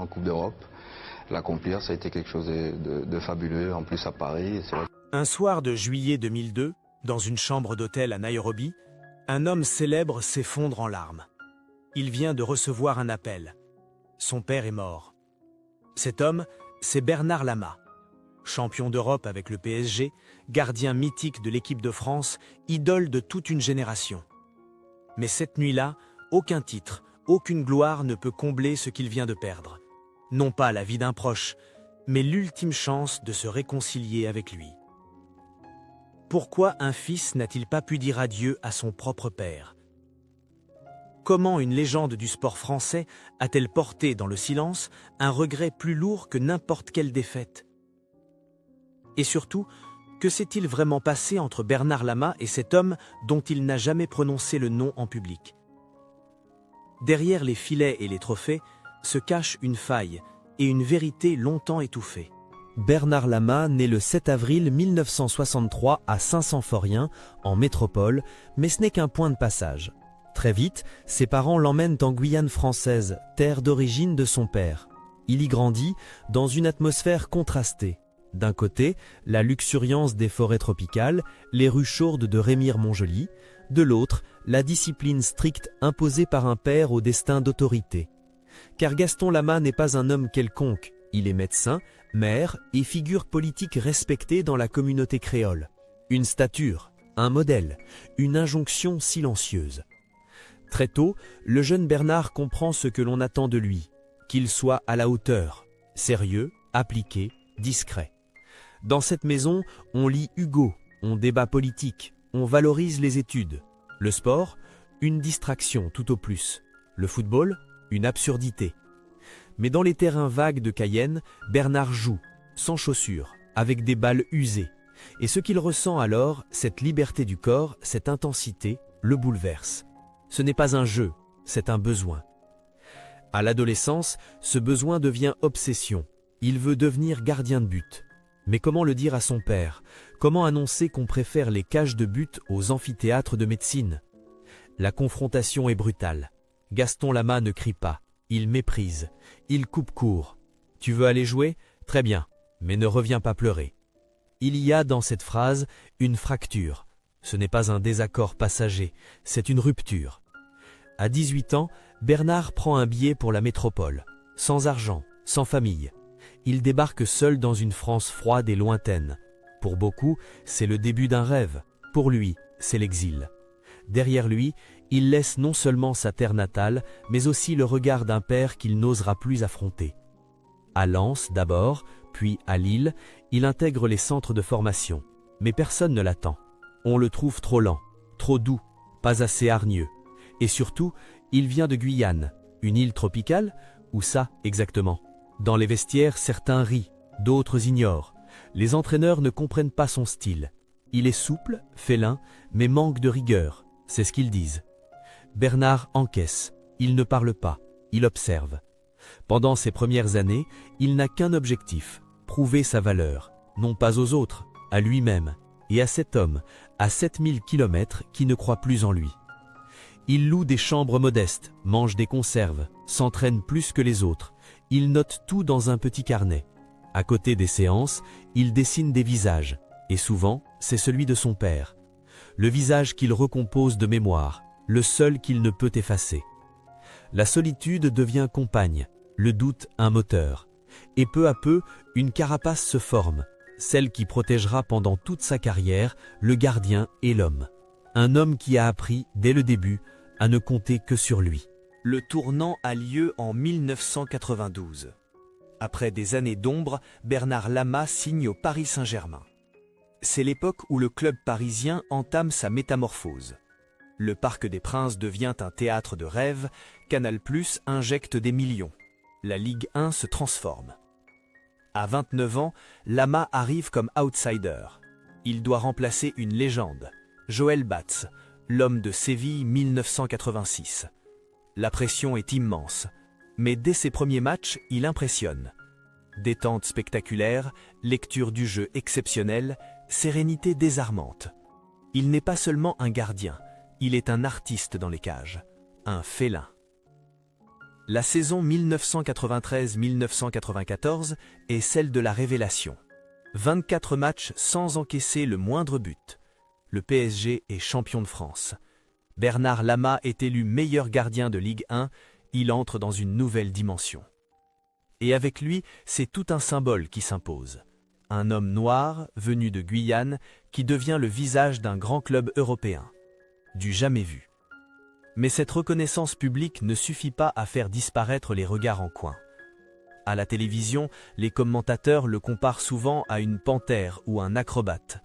en Coupe d'Europe. L'accomplir, ça a été quelque chose de fabuleux, en plus à Paris. C'est vrai. Un soir de juillet 2002, dans une chambre d'hôtel à Nairobi, un homme célèbre s'effondre en larmes. Il vient de recevoir un appel. Son père est mort. Cet homme, c'est Bernard Lama. Champion d'Europe avec le PSG, gardien mythique de l'équipe de France, idole de toute une génération. Mais cette nuit-là, aucun titre, aucune gloire ne peut combler ce qu'il vient de perdre. Non pas la vie d'un proche, mais l'ultime chance de se réconcilier avec lui. Pourquoi un fils n'a-t-il pas pu dire adieu à son propre père? Comment une légende du sport français a-t-elle porté dans le silence un regret plus lourd que n'importe quelle défaite? Et surtout, que s'est-il vraiment passé entre Bernard Lama et cet homme dont il n'a jamais prononcé le nom en public? Derrière les filets et les trophées se cache une faille et une vérité longtemps étouffée. Bernard Lama naît le 7 avril 1963 à Saint-Symphorien, en métropole, mais ce n'est qu'un point de passage. Très vite, ses parents l'emmènent en Guyane française, terre d'origine de son père. Il y grandit dans une atmosphère contrastée. D'un côté, la luxuriance des forêts tropicales, les rues chaudes de Rémire-Montjoly. De l'autre, la discipline stricte imposée par un père au destin d'autorité. Car Gaston Lama n'est pas un homme quelconque. Il est médecin, maire et figure politique respectée dans la communauté créole. Une stature, un modèle, une injonction silencieuse. Très tôt, le jeune Bernard comprend ce que l'on attend de lui, qu'il soit à la hauteur, sérieux, appliqué, discret. Dans cette maison, on lit Hugo, on débat politique, on valorise les études. Le sport, une distraction tout au plus. Le football, une absurdité. Mais dans les terrains vagues de Cayenne, Bernard joue, sans chaussures, avec des balles usées. Et ce qu'il ressent alors, cette liberté du corps, cette intensité, le bouleverse. Ce n'est pas un jeu, c'est un besoin. À l'adolescence, ce besoin devient obsession. Il veut devenir gardien de but. Mais comment le dire à son père? Comment annoncer qu'on préfère les cages de but aux amphithéâtres de médecine? La confrontation est brutale. Gaston Lama ne crie pas, il méprise, il coupe court. Tu veux aller jouer? Très bien, mais ne reviens pas pleurer. Il y a dans cette phrase une fracture. Ce n'est pas un désaccord passager, c'est une rupture. À 18 ans, Bernard prend un billet pour la métropole, sans argent, sans famille. Il débarque seul dans une France froide et lointaine. Pour beaucoup, c'est le début d'un rêve. Pour lui, c'est l'exil. Derrière lui, il laisse non seulement sa terre natale, mais aussi le regard d'un père qu'il n'osera plus affronter. À Lens d'abord, puis à Lille, il intègre les centres de formation. Mais personne ne l'attend. On le trouve trop lent, trop doux, pas assez hargneux. Et surtout, il vient de Guyane, une île tropicale? Où ça, exactement? Dans les vestiaires, certains rient, d'autres ignorent. Les entraîneurs ne comprennent pas son style. Il est souple, félin, mais manque de rigueur, c'est ce qu'ils disent. Bernard encaisse, il ne parle pas, il observe. Pendant ses premières années, il n'a qu'un objectif, prouver sa valeur, non pas aux autres, à lui-même, et à cet homme, à 7000 km, qui ne croit plus en lui. Il loue des chambres modestes, mange des conserves, s'entraîne plus que les autres. Il note tout dans un petit carnet. À côté des séances, il dessine des visages, et souvent, c'est celui de son père. Le visage qu'il recompose de mémoire, le seul qu'il ne peut effacer. La solitude devient compagne, le doute un moteur. Et peu à peu, une carapace se forme, celle qui protégera pendant toute sa carrière le gardien et l'homme. Un homme qui a appris, dès le début, à ne compter que sur lui. Le tournant a lieu en 1992. Après des années d'ombre, Bernard Lama signe au Paris Saint-Germain. C'est l'époque où le club parisien entame sa métamorphose. Le Parc des Princes devient un théâtre de rêve, Canal+ injecte des millions. La Ligue 1 se transforme. À 29 ans, Lama arrive comme outsider. Il doit remplacer une légende, Joël Batz, l'homme de Séville 1986. La pression est immense, mais dès ses premiers matchs, il impressionne. Détente spectaculaire, lecture du jeu exceptionnelle, sérénité désarmante. Il n'est pas seulement un gardien, il est un artiste dans les cages, un félin. La saison 1993-1994 est celle de la révélation. 24 matchs sans encaisser le moindre but. Le PSG est champion de France. Bernard Lama est élu meilleur gardien de Ligue 1, il entre dans une nouvelle dimension. Et avec lui, c'est tout un symbole qui s'impose. Un homme noir, venu de Guyane, qui devient le visage d'un grand club européen. Du jamais vu. Mais cette reconnaissance publique ne suffit pas à faire disparaître les regards en coin. À la télévision, les commentateurs le comparent souvent à une panthère ou un acrobate,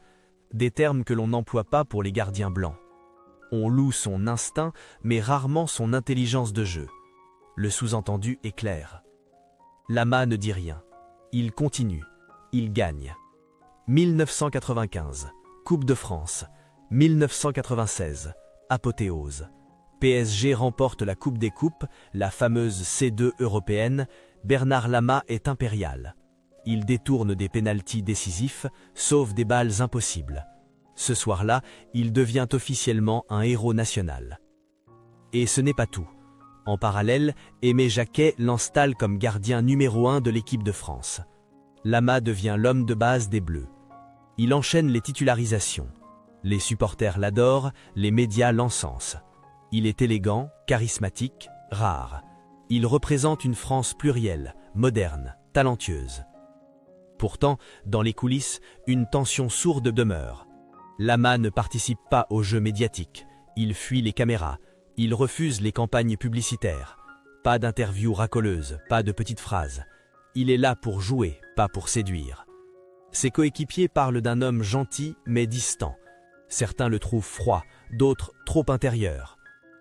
des termes que l'on n'emploie pas pour les gardiens blancs. On loue son instinct, mais rarement son intelligence de jeu. Le sous-entendu est clair. Lama ne dit rien. Il continue. Il gagne. 1995, Coupe de France. 1996, apothéose. PSG remporte la Coupe des Coupes, la fameuse C2 européenne. Bernard Lama est impérial. Il détourne des pénaltys décisifs, sauve des balles impossibles. Ce soir-là, il devient officiellement un héros national. Et ce n'est pas tout. En parallèle, Aimé Jacquet l'installe comme gardien numéro 1 de l'équipe de France. Lama devient l'homme de base des Bleus. Il enchaîne les titularisations. Les supporters l'adorent, les médias l'encensent. Il est élégant, charismatique, rare. Il représente une France plurielle, moderne, talentueuse. Pourtant, dans les coulisses, une tension sourde demeure. Lama ne participe pas aux jeux médiatiques. Il fuit les caméras. Il refuse les campagnes publicitaires. Pas d'interviews racoleuses, pas de petites phrases. Il est là pour jouer, pas pour séduire. Ses coéquipiers parlent d'un homme gentil mais distant. Certains le trouvent froid, d'autres trop intérieur.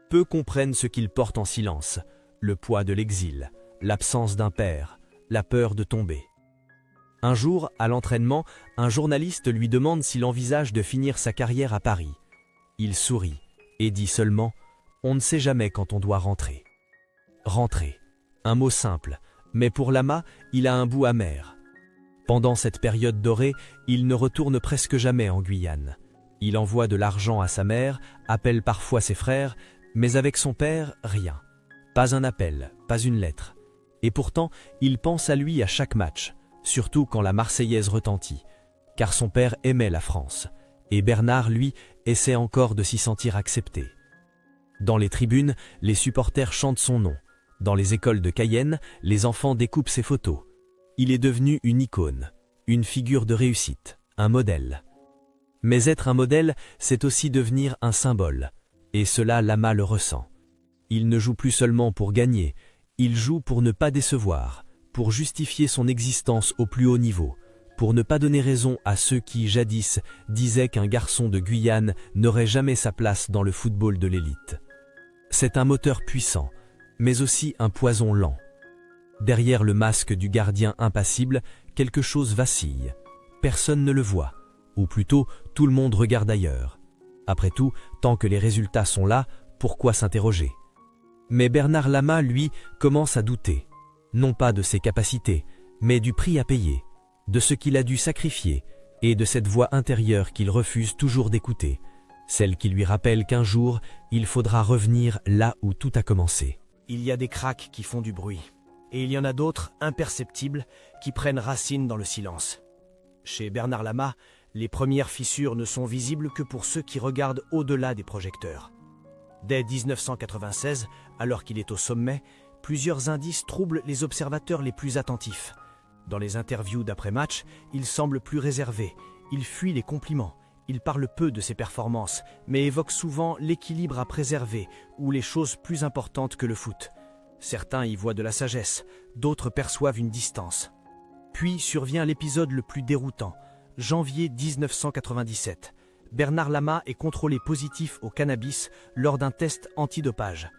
Peu comprennent ce qu'il porte en silence, le poids de l'exil, l'absence d'un père, la peur de tomber. Un jour, à l'entraînement, un journaliste lui demande s'il envisage de finir sa carrière à Paris. Il sourit et dit seulement « On ne sait jamais quand on doit rentrer ». Rentrer, un mot simple, mais pour Lama, il a un goût amer. Pendant cette période dorée, il ne retourne presque jamais en Guyane. Il envoie de l'argent à sa mère, appelle parfois ses frères, mais avec son père, rien. Pas un appel, pas une lettre. Et pourtant, il pense à lui à chaque match, surtout quand la Marseillaise retentit, car son père aimait la France, et Bernard, lui, essaie encore de s'y sentir accepté. Dans les tribunes, les supporters chantent son nom. Dans les écoles de Cayenne, les enfants découpent ses photos. Il est devenu une icône, une figure de réussite, un modèle. Mais être un modèle, c'est aussi devenir un symbole. Et cela, Lama le ressent. Il ne joue plus seulement pour gagner, il joue pour ne pas décevoir, pour justifier son existence au plus haut niveau, pour ne pas donner raison à ceux qui, jadis, disaient qu'un garçon de Guyane n'aurait jamais sa place dans le football de l'élite. C'est un moteur puissant, mais aussi un poison lent. Derrière le masque du gardien impassible, quelque chose vacille. Personne ne le voit, ou plutôt, tout le monde regarde ailleurs. Après tout, tant que les résultats sont là, pourquoi s'interroger? Mais Bernard Lama, lui, commence à douter. Non pas de ses capacités, mais du prix à payer, de ce qu'il a dû sacrifier, et de cette voix intérieure qu'il refuse toujours d'écouter, celle qui lui rappelle qu'un jour, il faudra revenir là où tout a commencé. Il y a des cracks qui font du bruit, et il y en a d'autres, imperceptibles, qui prennent racine dans le silence. Chez Bernard Lama, les premières fissures ne sont visibles que pour ceux qui regardent au-delà des projecteurs. Dès 1996, alors qu'il est au sommet, plusieurs indices troublent les observateurs les plus attentifs. Dans les interviews d'après-match, il semble plus réservé, il fuit les compliments, il parle peu de ses performances, mais évoque souvent l'équilibre à préserver ou les choses plus importantes que le foot. Certains y voient de la sagesse, d'autres perçoivent une distance. Puis survient l'épisode le plus déroutant, janvier 1997. Bernard Lama est contrôlé positif au cannabis lors d'un test antidopage.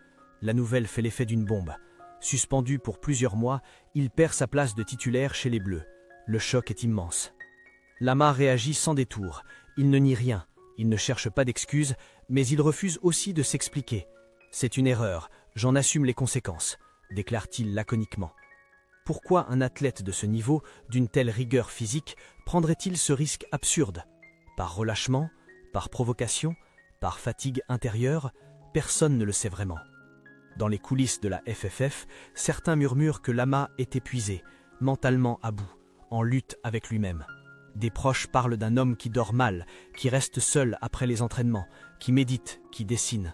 La nouvelle fait l'effet d'une bombe. Suspendu pour plusieurs mois, il perd sa place de titulaire chez les Bleus. Le choc est immense. Lama réagit sans détour. Il ne nie rien, il ne cherche pas d'excuses, mais il refuse aussi de s'expliquer. « C'est une erreur, j'en assume les conséquences », déclare-t-il laconiquement. Pourquoi un athlète de ce niveau, d'une telle rigueur physique, prendrait-il ce risque absurde? Par relâchement? Par provocation? Par fatigue intérieure? Personne ne le sait vraiment. Dans les coulisses de la FFF, certains murmurent que Lama est épuisé, mentalement à bout, en lutte avec lui-même. Des proches parlent d'un homme qui dort mal, qui reste seul après les entraînements, qui médite, qui dessine.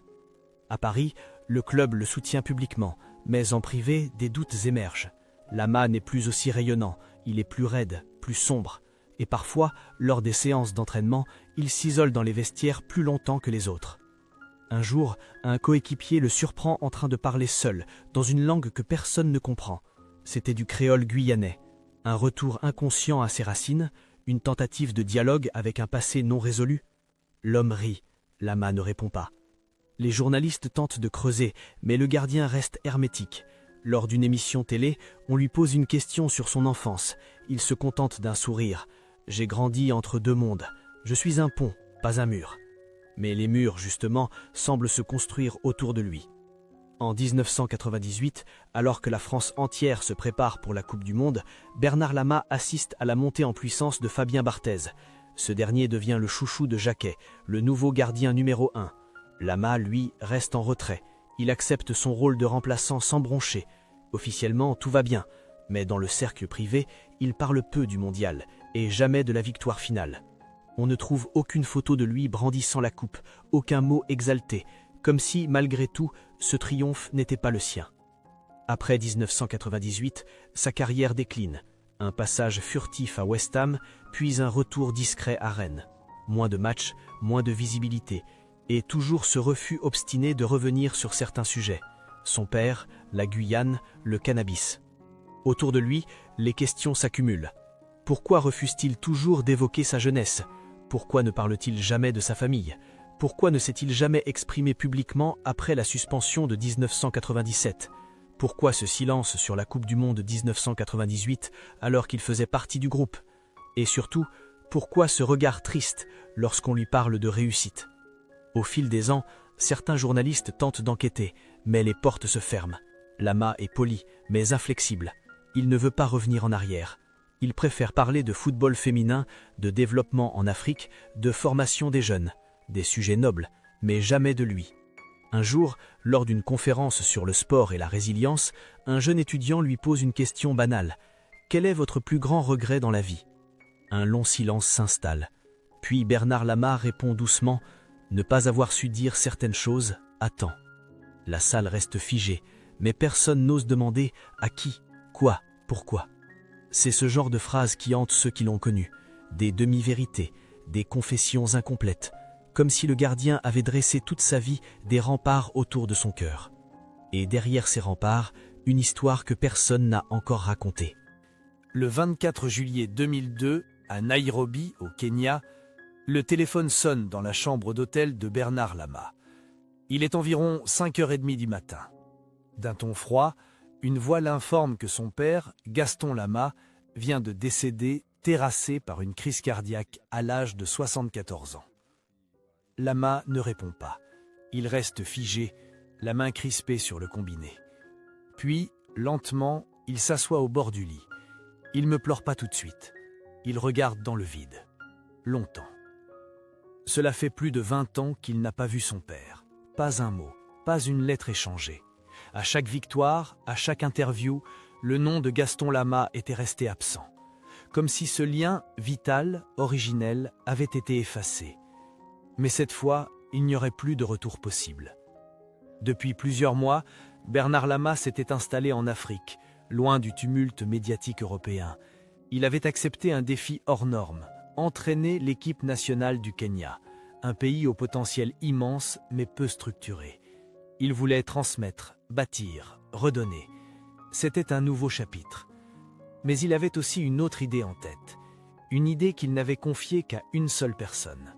À Paris, le club le soutient publiquement, mais en privé, des doutes émergent. Lama n'est plus aussi rayonnant, il est plus raide, plus sombre. Et parfois, lors des séances d'entraînement, il s'isole dans les vestiaires plus longtemps que les autres. Un jour, un coéquipier le surprend en train de parler seul, dans une langue que personne ne comprend. C'était du créole guyanais. Un retour inconscient à ses racines, une tentative de dialogue avec un passé non résolu. L'homme rit, Lama ne répond pas. Les journalistes tentent de creuser, mais le gardien reste hermétique. Lors d'une émission télé, on lui pose une question sur son enfance. Il se contente d'un sourire. « J'ai grandi entre deux mondes. Je suis un pont, pas un mur. » Mais les murs, justement, semblent se construire autour de lui. En 1998, alors que la France entière se prépare pour la Coupe du Monde, Bernard Lama assiste à la montée en puissance de Fabien Barthez. Ce dernier devient le chouchou de Jacquet, le nouveau gardien numéro 1. Lama, lui, reste en retrait. Il accepte son rôle de remplaçant sans broncher. Officiellement, tout va bien, mais dans le cercle privé, il parle peu du mondial et jamais de la victoire finale. On ne trouve aucune photo de lui brandissant la coupe, aucun mot exalté, comme si, malgré tout, ce triomphe n'était pas le sien. Après 1998, sa carrière décline. Un passage furtif à West Ham, puis un retour discret à Rennes. Moins de matchs, moins de visibilité, et toujours ce refus obstiné de revenir sur certains sujets. Son père, la Guyane, le cannabis. Autour de lui, les questions s'accumulent. Pourquoi refuse-t-il toujours d'évoquer sa jeunesse ? Pourquoi ne parle-t-il jamais de sa famille ? Pourquoi ne s'est-il jamais exprimé publiquement après la suspension de 1997 ? Pourquoi ce silence sur la Coupe du Monde 1998 alors qu'il faisait partie du groupe ? Et surtout, pourquoi ce regard triste lorsqu'on lui parle de réussite ? Au fil des ans, certains journalistes tentent d'enquêter, mais les portes se ferment. Lama est poli, mais inflexible. Il ne veut pas revenir en arrière. Il préfère parler de football féminin, de développement en Afrique, de formation des jeunes, des sujets nobles, mais jamais de lui. Un jour, lors d'une conférence sur le sport et la résilience, un jeune étudiant lui pose une question banale. « Quel est votre plus grand regret dans la vie ?» Un long silence s'installe. Puis Bernard Lama répond doucement « Ne pas avoir su dire certaines choses à temps. » La salle reste figée, mais personne n'ose demander à qui, quoi, pourquoi. C'est ce genre de phrase qui hante ceux qui l'ont connu, des demi-vérités, des confessions incomplètes, comme si le gardien avait dressé toute sa vie des remparts autour de son cœur. Et derrière ces remparts, une histoire que personne n'a encore racontée. Le 24 juillet 2002, à Nairobi, au Kenya, le téléphone sonne dans la chambre d'hôtel de Bernard Lama. Il est environ 5h30 du matin. D'un ton froid, une voix l'informe que son père, Gaston Lama, vient de décéder terrassé par une crise cardiaque à l'âge de 74 ans. Lama ne répond pas. Il reste figé, la main crispée sur le combiné. Puis, lentement, il s'assoit au bord du lit. Il ne pleure pas tout de suite. Il regarde dans le vide. Longtemps. Cela fait plus de 20 ans qu'il n'a pas vu son père. Pas un mot, pas une lettre échangée. À chaque victoire, à chaque interview, le nom de Gaston Lama était resté absent. Comme si ce lien vital, originel, avait été effacé. Mais cette fois, il n'y aurait plus de retour possible. Depuis plusieurs mois, Bernard Lama s'était installé en Afrique, loin du tumulte médiatique européen. Il avait accepté un défi hors norme, entraîner l'équipe nationale du Kenya, un pays au potentiel immense mais peu structuré. Il voulait transmettre, bâtir, redonner. C'était un nouveau chapitre. Mais il avait aussi une autre idée en tête, une idée qu'il n'avait confiée qu'à une seule personne.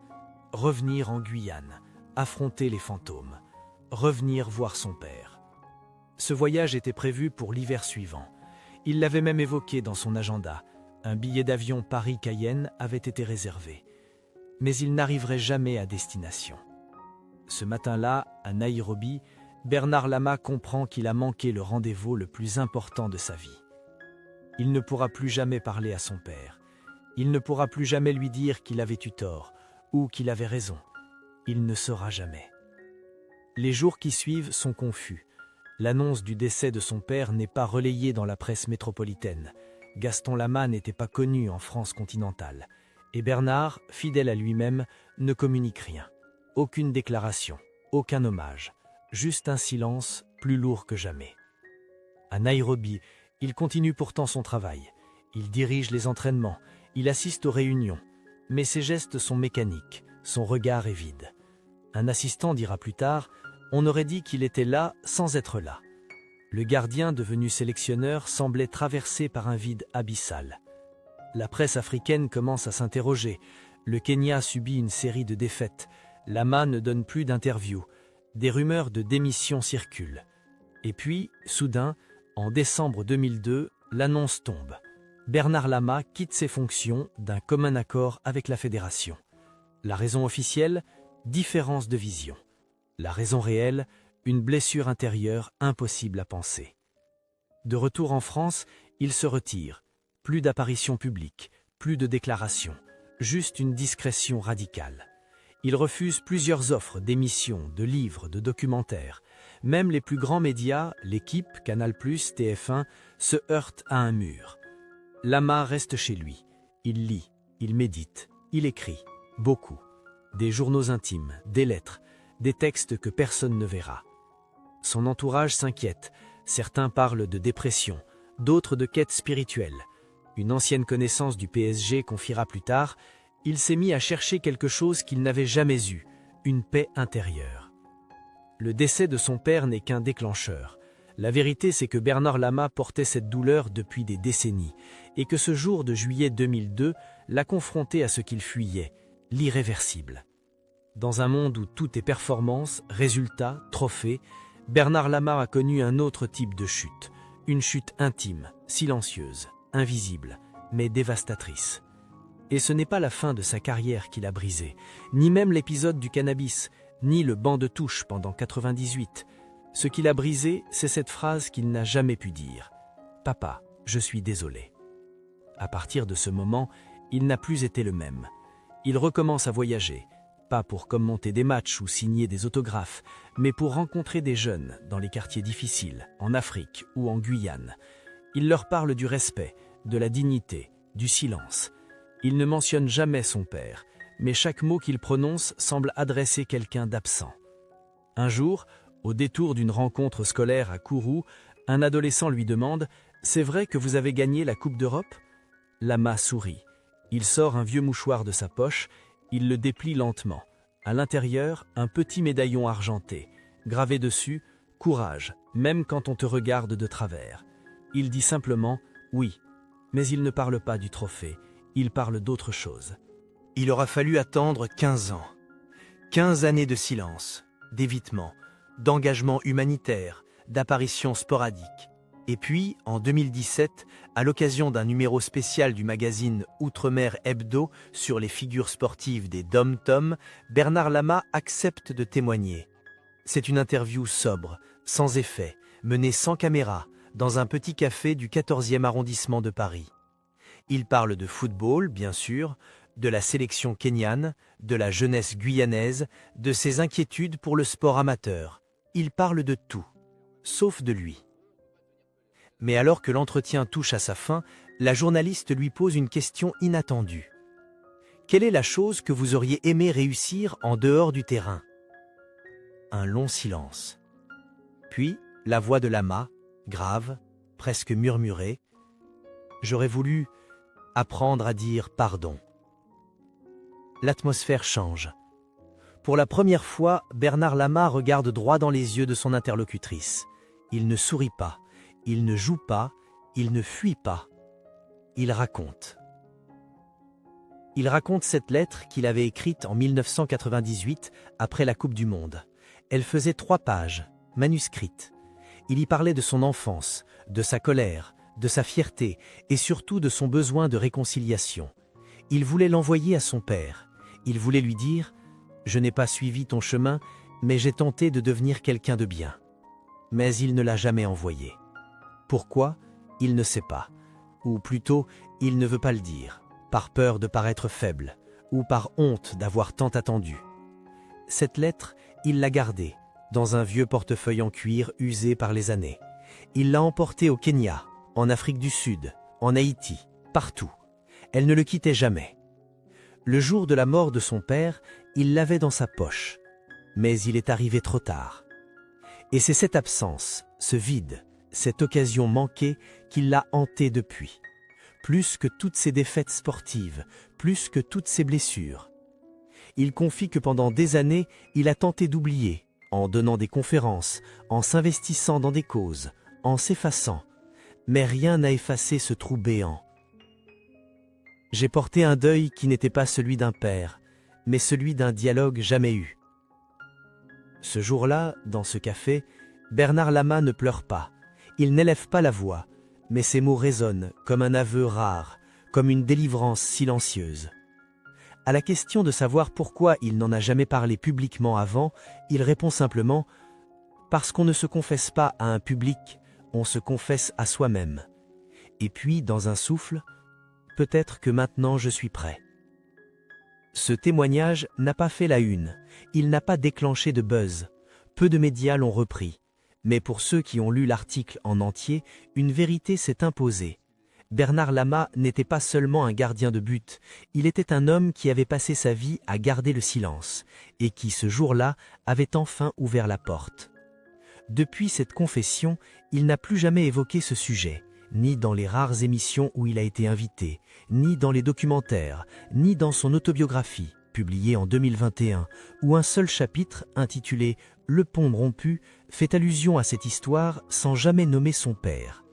Revenir en Guyane, affronter les fantômes, revenir voir son père. Ce voyage était prévu pour l'hiver suivant. Il l'avait même évoqué dans son agenda. Un billet d'avion Paris-Cayenne avait été réservé. Mais il n'arriverait jamais à destination. Ce matin-là, à Nairobi, Bernard Lama comprend qu'il a manqué le rendez-vous le plus important de sa vie. Il ne pourra plus jamais parler à son père. Il ne pourra plus jamais lui dire qu'il avait eu tort ou qu'il avait raison. Il ne saura jamais. Les jours qui suivent sont confus. L'annonce du décès de son père n'est pas relayée dans la presse métropolitaine. Gaston Lama n'était pas connu en France continentale. Et Bernard, fidèle à lui-même, ne communique rien. Aucune déclaration, aucun hommage, juste un silence plus lourd que jamais. À Nairobi, il continue pourtant son travail. Il dirige les entraînements, il assiste aux réunions. Mais ses gestes sont mécaniques, son regard est vide. Un assistant dira plus tard, on aurait dit qu'il était là sans être là. Le gardien devenu sélectionneur semblait traversé par un vide abyssal. La presse africaine commence à s'interroger. Le Kenya subit une série de défaites. Lama ne donne plus d'interviews. Des rumeurs de démission circulent. Et puis, soudain, en décembre 2002, l'annonce tombe. Bernard Lama quitte ses fonctions d'un commun accord avec la fédération. La raison officielle, différence de vision. La raison réelle, une blessure intérieure impossible à penser. De retour en France, il se retire. Plus d'apparitions publiques, plus de déclarations, juste une discrétion radicale. Il refuse plusieurs offres d'émissions, de livres, de documentaires. Même les plus grands médias, l'Équipe, Canal+, TF1, se heurtent à un mur. Lama reste chez lui. Il lit, il médite, il écrit, beaucoup. Des journaux intimes, des lettres, des textes que personne ne verra. Son entourage s'inquiète. Certains parlent de dépression, d'autres de quête spirituelle. Une ancienne connaissance du PSG confiera plus tard, il s'est mis à chercher quelque chose qu'il n'avait jamais eu, une paix intérieure. Le décès de son père n'est qu'un déclencheur. La vérité, c'est que Bernard Lama portait cette douleur depuis des décennies, et que ce jour de juillet 2002 l'a confronté à ce qu'il fuyait, l'irréversible. Dans un monde où tout est performance, résultat, trophée, Bernard Lama a connu un autre type de chute, une chute intime, silencieuse, invisible, mais dévastatrice. Et ce n'est pas la fin de sa carrière qui l'a brisé, ni même l'épisode du cannabis, ni le banc de touche pendant 98. Ce qui l'a brisé, c'est cette phrase qu'il n'a jamais pu dire. « Papa, je suis désolé ». À partir de ce moment, il n'a plus été le même. Il recommence à voyager, pas pour commenter des matchs ou signer des autographes, mais pour rencontrer des jeunes dans les quartiers difficiles, en Afrique ou en Guyane. Il leur parle du respect, de la dignité, du silence. Il ne mentionne jamais son père, mais chaque mot qu'il prononce semble adresser quelqu'un d'absent. Un jour, au détour d'une rencontre scolaire à Kourou, un adolescent lui demande « C'est vrai que vous avez gagné la Coupe d'Europe ?» Lama sourit. Il sort un vieux mouchoir de sa poche, il le déplie lentement. À l'intérieur, un petit médaillon argenté, gravé dessus « Courage, même quand on te regarde de travers ». Il dit simplement « Oui », mais il ne parle pas du trophée, il parle d'autre chose. Il aura fallu attendre 15 ans. 15 années de silence, d'évitement, d'engagement humanitaire, d'apparitions sporadiques. Et puis, en 2017, à l'occasion d'un numéro spécial du magazine Outre-mer Hebdo sur les figures sportives des Dom-Tom, Bernard Lama accepte de témoigner. C'est une interview sobre, sans effet, menée sans caméra, dans un petit café du 14e arrondissement de Paris. Il parle de football, bien sûr, de la sélection kenyane, de la jeunesse guyanaise, de ses inquiétudes pour le sport amateur. Il parle de tout, sauf de lui. Mais alors que l'entretien touche à sa fin, la journaliste lui pose une question inattendue. Quelle est la chose que vous auriez aimé réussir en dehors du terrain ? Un long silence. Puis, la voix de Lama, grave, presque murmurée. J'aurais voulu apprendre à dire pardon. L'atmosphère change. Pour la première fois, Bernard Lama regarde droit dans les yeux de son interlocutrice. Il ne sourit pas, il ne joue pas, il ne fuit pas. Il raconte. Il raconte cette lettre qu'il avait écrite en 1998 après la Coupe du Monde. Elle faisait 3 pages, manuscrite. Il y parlait de son enfance, de sa colère, de sa fierté et surtout de son besoin de réconciliation. Il voulait l'envoyer à son père. Il voulait lui dire « Je n'ai pas suivi ton chemin, mais j'ai tenté de devenir quelqu'un de bien. » Mais il ne l'a jamais envoyé. Pourquoi ? Il ne sait pas. Ou plutôt, il ne veut pas le dire, par peur de paraître faible, ou par honte d'avoir tant attendu. Cette lettre, il l'a gardée, dans un vieux portefeuille en cuir usé par les années. Il l'a emportée au Kenya, en Afrique du Sud, en Haïti, partout. Elle ne le quittait jamais. Le jour de la mort de son père, il l'avait dans sa poche. Mais il est arrivé trop tard. Et c'est cette absence, ce vide, cette occasion manquée qui l'a hanté depuis. Plus que toutes ses défaites sportives, plus que toutes ses blessures. Il confie que pendant des années, il a tenté d'oublier, en donnant des conférences, en s'investissant dans des causes, en s'effaçant. Mais rien n'a effacé ce trou béant. J'ai porté un deuil qui n'était pas celui d'un père, mais celui d'un dialogue jamais eu. Ce jour-là, dans ce café, Bernard Lama ne pleure pas. Il n'élève pas la voix, mais ses mots résonnent comme un aveu rare, comme une délivrance silencieuse. À la question de savoir pourquoi il n'en a jamais parlé publiquement avant, il répond simplement « Parce qu'on ne se confesse pas à un public, on se confesse à soi-même. » Et puis, dans un souffle, « Peut-être que maintenant je suis prêt. » Ce témoignage n'a pas fait la une, il n'a pas déclenché de buzz. Peu de médias l'ont repris. Mais pour ceux qui ont lu l'article en entier, une vérité s'est imposée. Bernard Lama n'était pas seulement un gardien de but, il était un homme qui avait passé sa vie à garder le silence, et qui ce jour-là avait enfin ouvert la porte. Depuis cette confession, il n'a plus jamais évoqué ce sujet, ni dans les rares émissions où il a été invité, ni dans les documentaires, ni dans son autobiographie, publiée en 2021, où un seul chapitre, intitulé « Le pont rompu », fait allusion à cette histoire sans jamais nommer son père.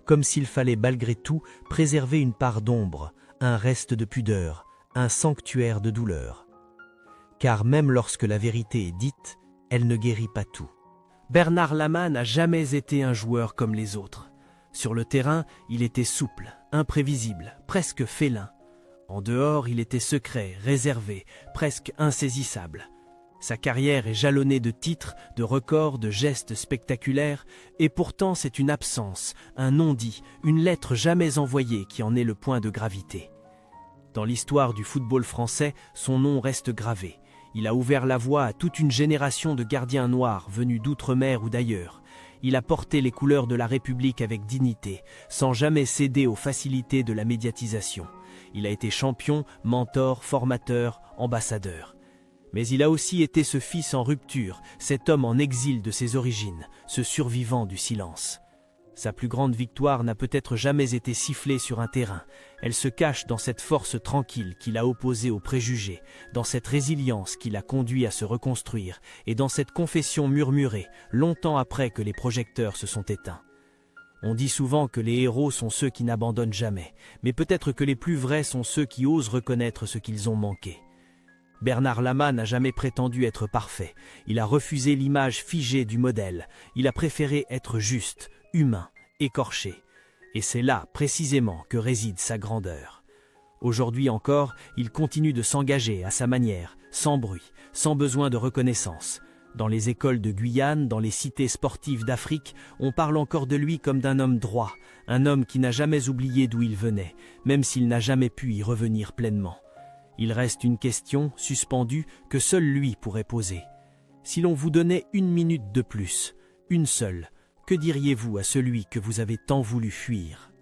Comme s'il fallait malgré tout préserver une part d'ombre, un reste de pudeur, un sanctuaire de douleur. Car même lorsque la vérité est dite, elle ne guérit pas tout. Bernard Lama n'a jamais été un joueur comme les autres. Sur le terrain, il était souple, imprévisible, presque félin. En dehors, il était secret, réservé, presque insaisissable. Sa carrière est jalonnée de titres, de records, de gestes spectaculaires, et pourtant c'est une absence, un non-dit, une lettre jamais envoyée qui en est le point de gravité. Dans l'histoire du football français, son nom reste gravé. Il a ouvert la voie à toute une génération de gardiens noirs venus d'outre-mer ou d'ailleurs. Il a porté les couleurs de la République avec dignité, sans jamais céder aux facilités de la médiatisation. Il a été champion, mentor, formateur, ambassadeur. Mais il a aussi été ce fils en rupture, cet homme en exil de ses origines, ce survivant du silence. Sa plus grande victoire n'a peut-être jamais été sifflée sur un terrain. Elle se cache dans cette force tranquille qu'il a opposée aux préjugés, dans cette résilience qui l'a conduit à se reconstruire et dans cette confession murmurée, longtemps après que les projecteurs se sont éteints. On dit souvent que les héros sont ceux qui n'abandonnent jamais, mais peut-être que les plus vrais sont ceux qui osent reconnaître ce qu'ils ont manqué. Bernard Lama n'a jamais prétendu être parfait. Il a refusé l'image figée du modèle. Il a préféré être juste, humain, écorché. Et c'est là, précisément, que réside sa grandeur. Aujourd'hui encore, il continue de s'engager à sa manière, sans bruit, sans besoin de reconnaissance. Dans les écoles de Guyane, dans les cités sportives d'Afrique, on parle encore de lui comme d'un homme droit, un homme qui n'a jamais oublié d'où il venait, même s'il n'a jamais pu y revenir pleinement. Il reste une question, suspendue, que seul lui pourrait poser. Si l'on vous donnait 1 minute de plus, une seule, que diriez-vous à celui que vous avez tant voulu fuir ?